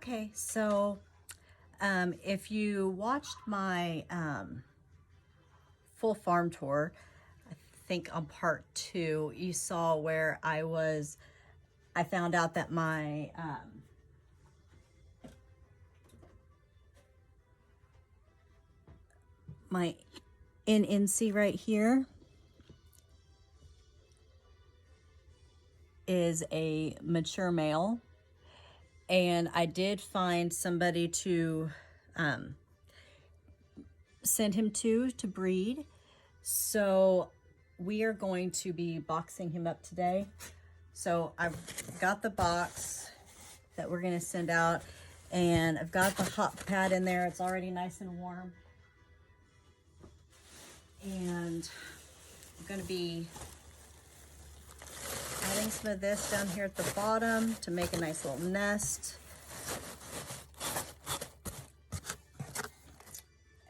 Okay, so if you watched my full farm tour, I think on part 2, you saw where I found out that my my incie right here is a mature male, and I did find somebody to send him to breed. So we are going to be boxing him up today. So I've got the box that we're going to send out, and I've got the hot pad in there. It's already nice and warm. And I'm going to be adding some of this down here at the bottom to make a nice little nest.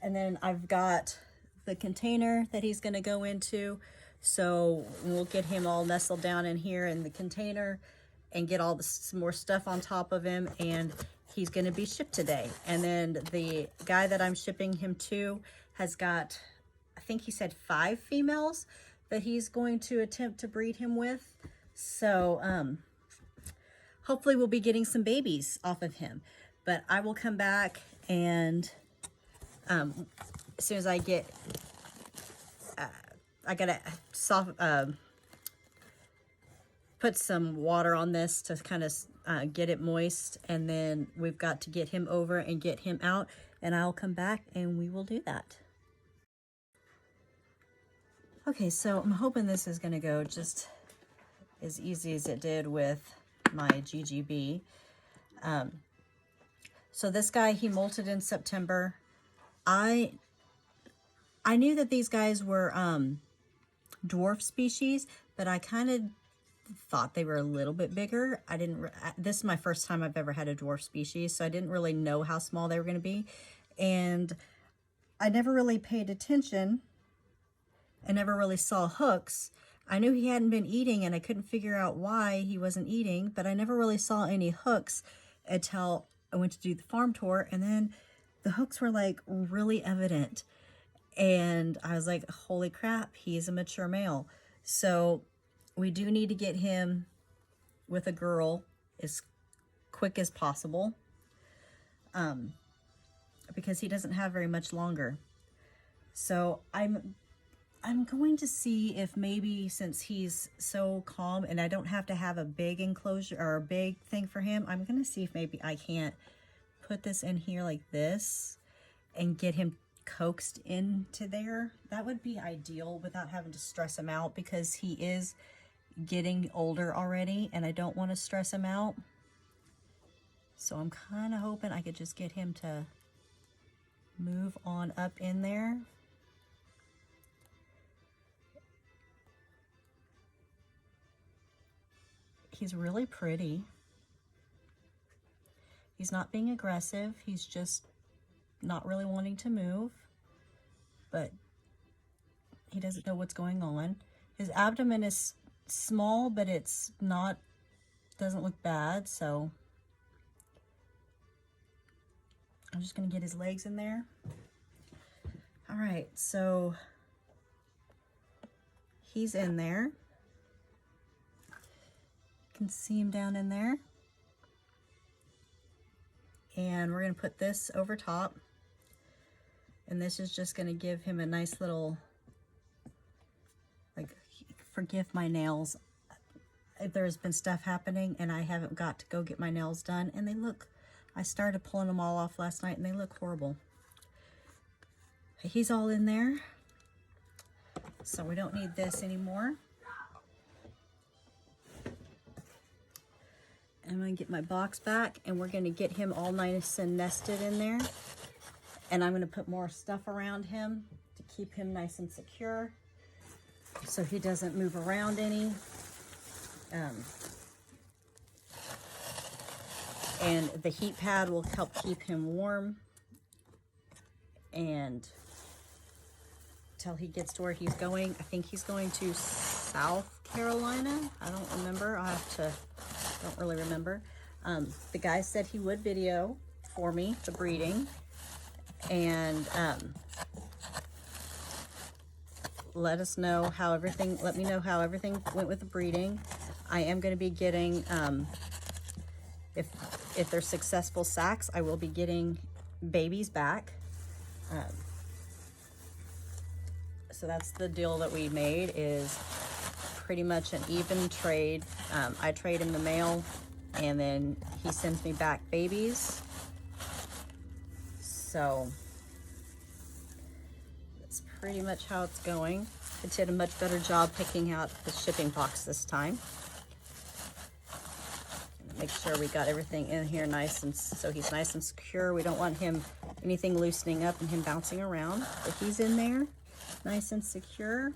And then I've got the container that he's going to go into. So we'll get him all nestled down in here in the container and get all some more stuff on top of him. And he's going to be shipped today. And then the guy that I'm shipping him to has got, I think he said 5 females that he's going to attempt to breed him with. So hopefully we'll be getting some babies off of him. But I will come back and as soon as I get, I gotta put some water on this to kind of get it moist, and then we've got to get him over and get him out, and I'll come back and we will do that. Okay, so I'm hoping this is gonna go just as easy as it did with my GGB. So this guy, he molted in September. I knew that these guys were dwarf species, but I kind of thought they were a little bit bigger. This is my first time I've ever had a dwarf species, so I didn't really know how small they were going to be. And I never really paid attention. I never really saw hooks. I knew he hadn't been eating, and I couldn't figure out why he wasn't eating, but I never really saw any hooks until I went to do the farm tour, and then the hooks were like really evident. And I was like, holy crap, he's a mature male. So we do need to get him with a girl as quick as possible, because he doesn't have very much longer. So I'm going to see if maybe, since he's so calm and I don't have to have a big enclosure or a big thing for him, I'm going to see if maybe I can't put this in here like this and get him coaxed into there. That would be ideal without having to stress him out, because he is getting older already and I don't want to stress him out. So I'm kind of hoping I could just get him to move on up in there. He's really pretty. He's not being aggressive. He's just not really wanting to move, but he doesn't know what's going on. His abdomen is small, but it's not, doesn't look bad. So I'm just going to get his legs in there. All right, so he's in there. You can see him down in there. And we're going to put this over top. And this is just going to give him a nice little, like, forgive my nails. There's been stuff happening and I haven't got to go get my nails done. And they look, I started pulling them all off last night and they look horrible. He's all in there. So we don't need this anymore. I'm going to get my box back and we're going to get him all nice and nested in there. And I'm going to put more stuff around him to keep him nice and secure so he doesn't move around any. And the heat pad will help keep him warm and till he gets to where he's going. I think he's going to South Carolina. I don't remember. Don't really remember. The guy said he would video for me the breeding, and let me know how everything went with the breeding. I am going to be getting, if they're successful sacks, I will be getting babies back. So that's the deal that we made, is pretty much an even trade. I trade him the male, and then he sends me back babies. So that's pretty much how it's going. I did a much better job picking out the shipping box this time. Make sure we got everything in here nice, and so he's nice and secure. We don't want anything loosening up and him bouncing around, but he's in there nice and secure.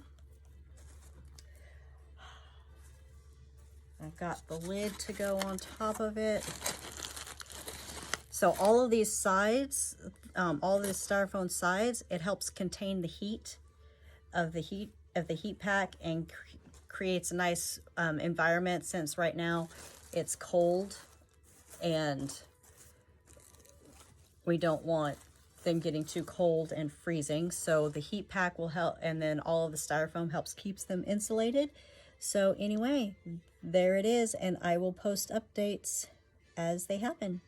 I've got the lid to go on top of it. So all of these sides, all of the styrofoam sides, it helps contain the heat of the heat pack, and creates a nice environment, since right now it's cold and we don't want them getting too cold and freezing. So the heat pack will help, and then all of the styrofoam keeps them insulated. So anyway, there it is, and I will post updates as they happen.